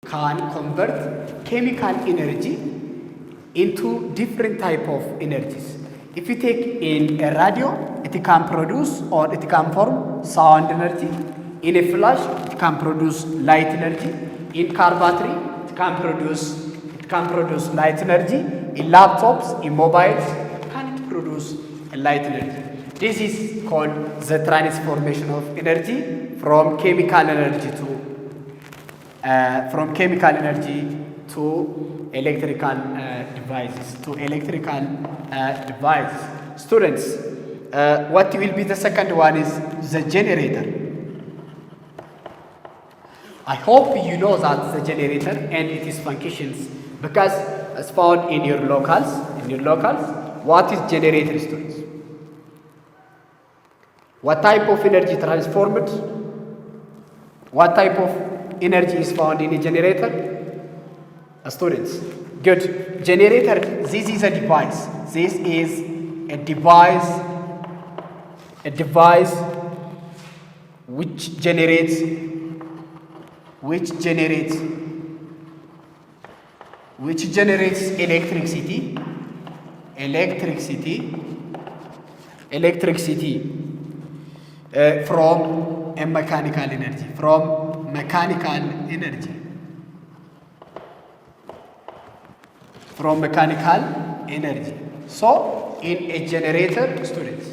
can convert chemical energy into different type of energies. If you take in a radio, it can produce or it can form sound energy. In a flash, it can produce light energy. In car battery, it can produce light energy. In laptops, in mobiles, can it produce light energy. This is called the transformation of energy from chemical energy to electrical devices. Students, what will be the second one is the generator. I hope you know that the generator and its functions, because it's found in your locals. What is generator, students? What type of energy transformed? What type of energy is found in a generator? Students, good. Generator, this is a device. This is a device which generates electricity from a mechanical energy. So in a generator, students,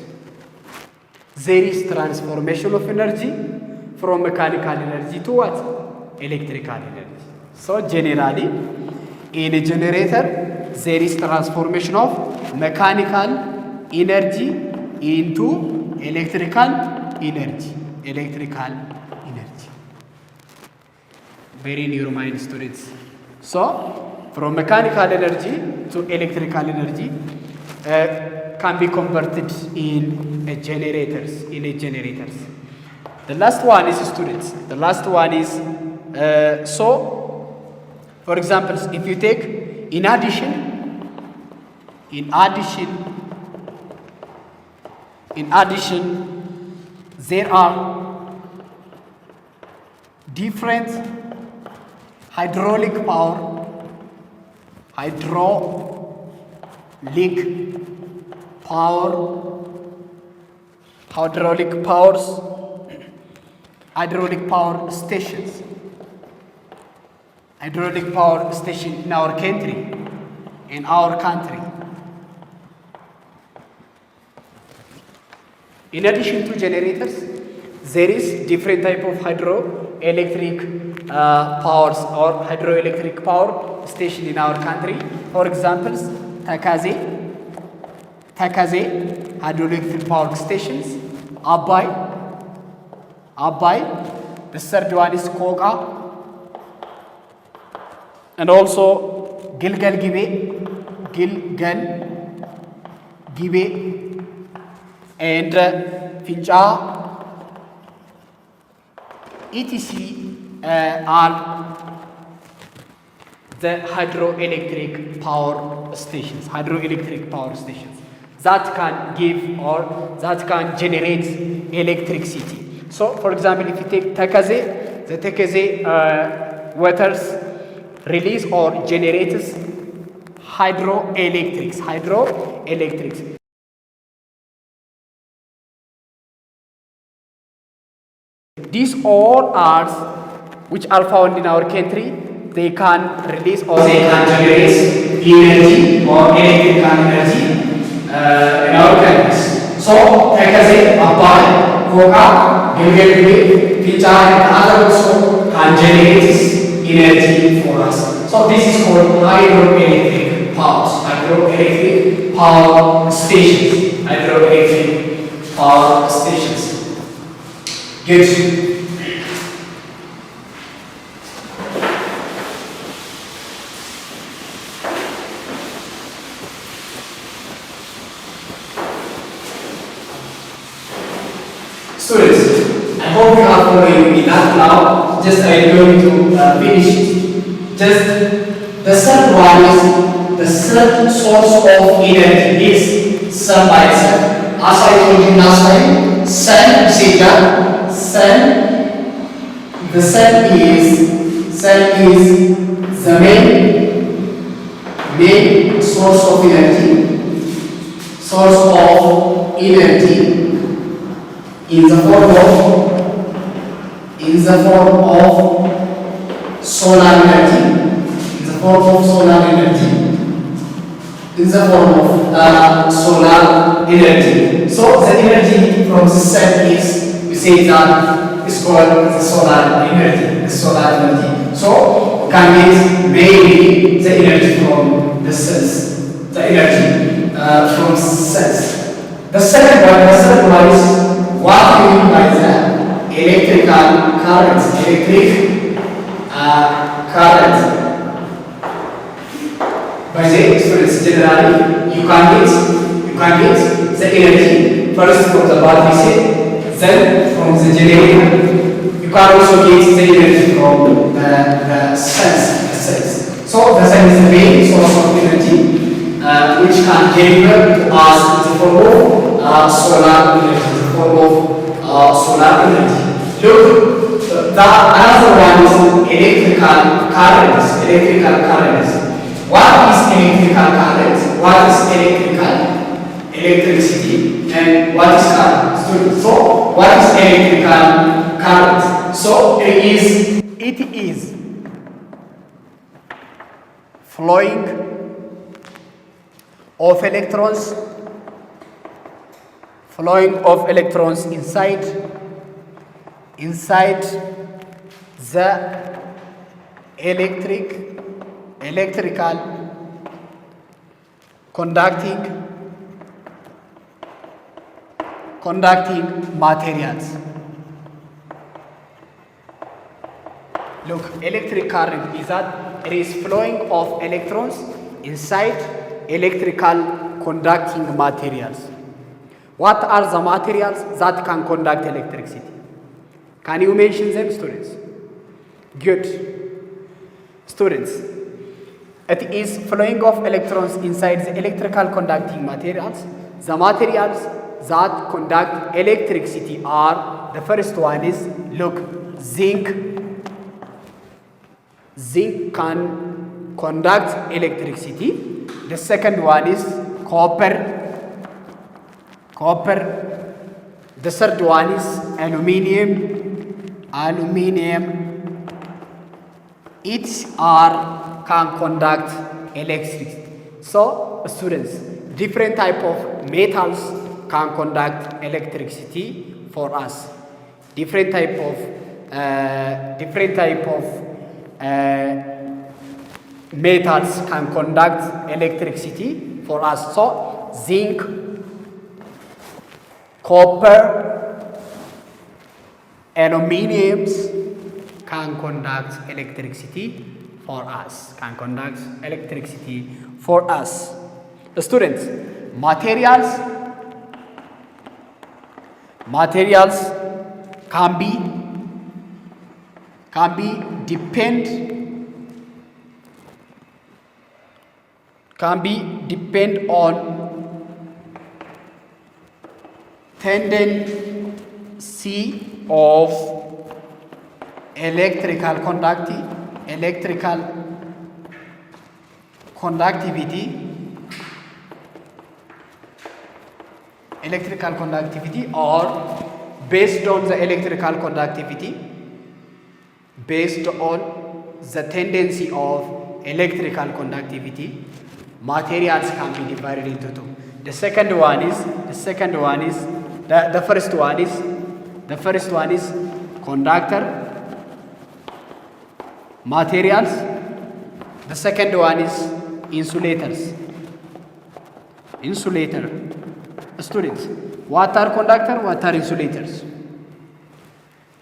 there is transformation of energy from mechanical energy to what? Electrical energy. So generally, in a generator, there is transformation of mechanical energy into electrical energy. Very in your mind, students. So from mechanical energy to electrical energy can be converted in a generators. The last one is, students. So, for example, if you take in addition, there are different hydraulic power stations in our country. In addition to generators, there is different type of hydroelectric powers or hydroelectric power station in our country. For example, Takaze hydroelectric power stations, Abai, the third one is Koga, and also Gilgal Gibe, and Fincha, etc. Are the hydroelectric power stations that can give or that can generate electricity. So, for example, if you take Takaze, the Takaze waters release or generates hydroelectrics. These all are which are found in our country. They can release or they can generate energy or electrical energy in our countries. So, Takaze, Abai, Koga, Gilgal, Fincha, and others also can generate energy for us. So this is called hydroelectric power stations. Good. Students, I hope you are following me now. Just I am going to finish. Just the third one is the third source of energy is sun by itself. As I told you last time, sun, the sun is sun is the main source of energy in the form of solar energy, So the energy from the sun is, we say that is called the solar energy. So can get maybe the energy from the sun, from suns. The second one is what we mean by the electrical current. By the experience generally, you can get the energy first from the battery cell, then from the generator. You can also get the energy from the cells. So the sun is the main source of energy which can deliver to us in the form of solar energy. Look, the another one is electrical currents. What is electrical current? What is electricity? And what is current? So, what is electrical current? So, it is flowing of electrons inside the electrical conducting materials. Look, electric current is that it is flowing of electrons inside electrical conducting materials. What are the materials that can conduct electricity? Can you mention them, students? Good. Students, it is flowing of electrons inside the electrical conducting materials. The materials that conduct electricity are, the first one is, look, zinc. Zinc can conduct electricity. The second one is copper. The third one is aluminium. Each can conduct electricity. So, students, different type of metals can conduct electricity for us. Different type of metals can conduct electricity for us. So, zinc, copper, aluminiums can conduct electricity for us. The students, materials can depend on tendency of electrical conductivity or based on the electrical conductivity, based on the tendency of electrical conductivity, materials can be divided into two. The first one is conductor materials. The second one is insulators. Students, what are conductor? What are insulators?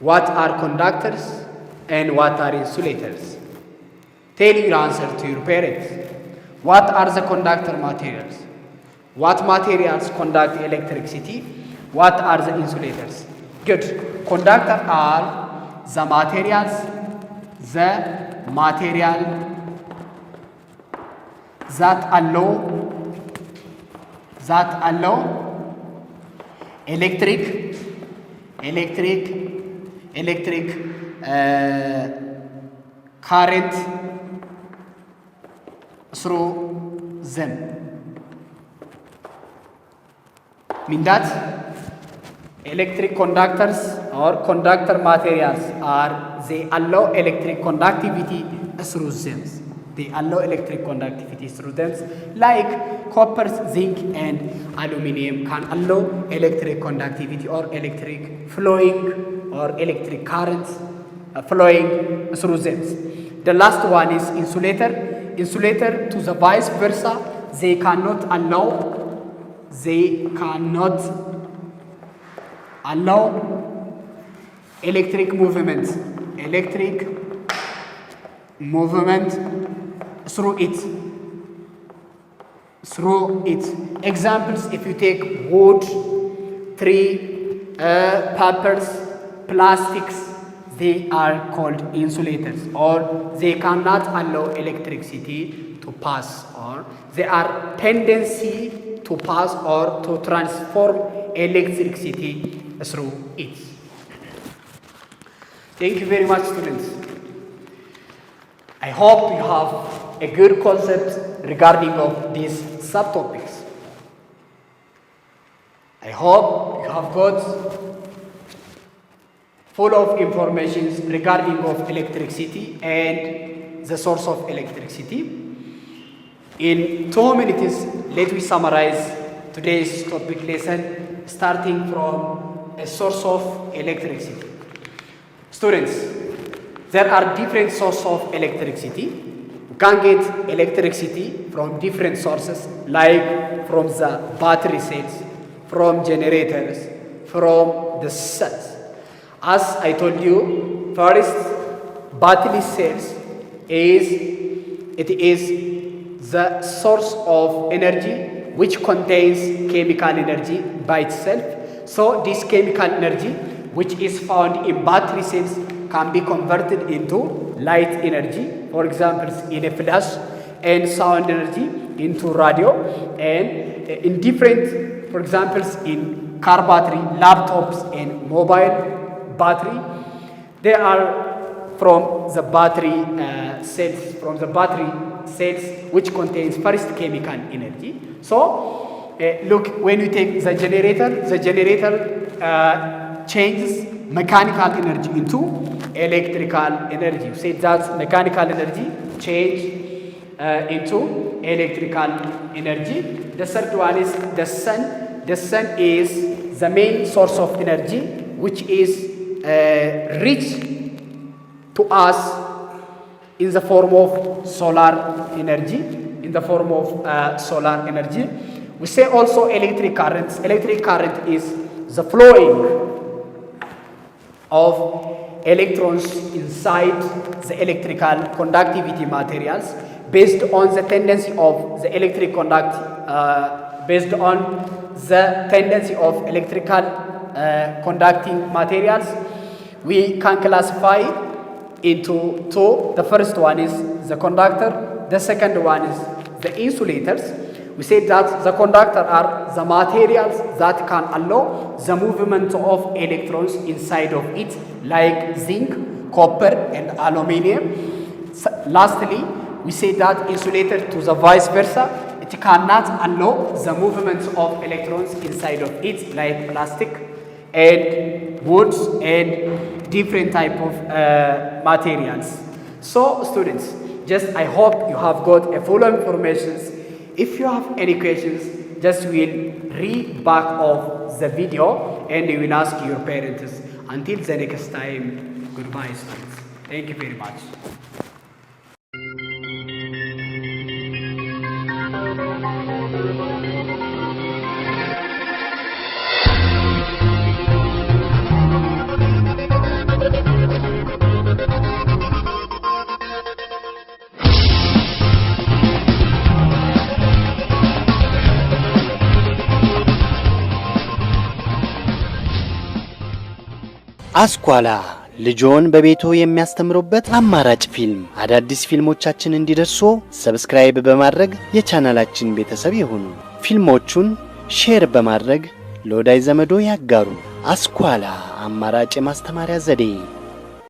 What are conductors and what are insulators? Tell your answer to your parents. What are the conductor materials? What materials conduct electricity? What are the insulators? Good. Conductor are the material that allow electric current through them. Mean that electric conductors or conductor materials they allow electric conductivity through them. They allow electric conductivity through them, like copper, zinc, and aluminum can allow electric conductivity or electric flowing or electric currents flowing through them. The last one is insulator. Insulator to the vice versa, they cannot allow electric movement through it. Examples, if you take wood, tree, papers, plastics, they are called insulators, or they cannot allow electricity to pass, or they are tendency to pass or to transform electricity through it. Thank you very much, students. I hope you have a good concept regarding of these subtopics. I hope you have got full of information regarding of electricity and the source of electricity. In 2 minutes, let me summarize today's topic lesson, starting from a source of electricity. Students, there are different sources of electricity. You can get electricity from different sources, like from the battery cells, from generators, from the cells. As I told you, first, battery cells is the source of energy which contains chemical energy by itself. So this chemical energy which is found in battery cells can be converted into light energy, for example, in a flash, and sound energy into radio, and in different, for example, in car battery, laptops, and mobile battery. They are from the battery cells, which contains first chemical energy. So look, when you take the generator changes mechanical energy into electrical energy. You say that mechanical energy change into electrical energy. The third one is the sun. The sun is the main source of energy, which is rich to us in the form of solar energy. We say also electric current. Electric current is the flowing of electrons inside the electrical conductivity materials based on the tendency of the electrical conducting materials. We can classify into two. The first one is the conductor. The second one is the insulators. We say that the conductor are the materials that can allow the movement of electrons inside of it, like zinc, copper, and aluminum. Lastly, we say that insulator to the vice versa, it cannot allow the movement of electrons inside of it, like plastic and woods and different type of materials. So students, I hope you have got a full information. If you have any questions, we'll read back of the video and you will ask your parents. Until the next time, goodbye students. Thank you very much. አስኳላ ልጆን በቤቱ የሚያስተምሩበት አማራጭ ፊልም። አዳዲስ ፊልሞቻችን እንዲደርሱ ሰብስክራይብ በማድረግ የቻናላችን ቤተሰብ ይሁኑ። ፊልሞቹን ሼር በማድረግ ለወዳጅ ዘመዶ ያጋሩ። አስኳላ አማራጭ የማስተማሪያ ዘዴ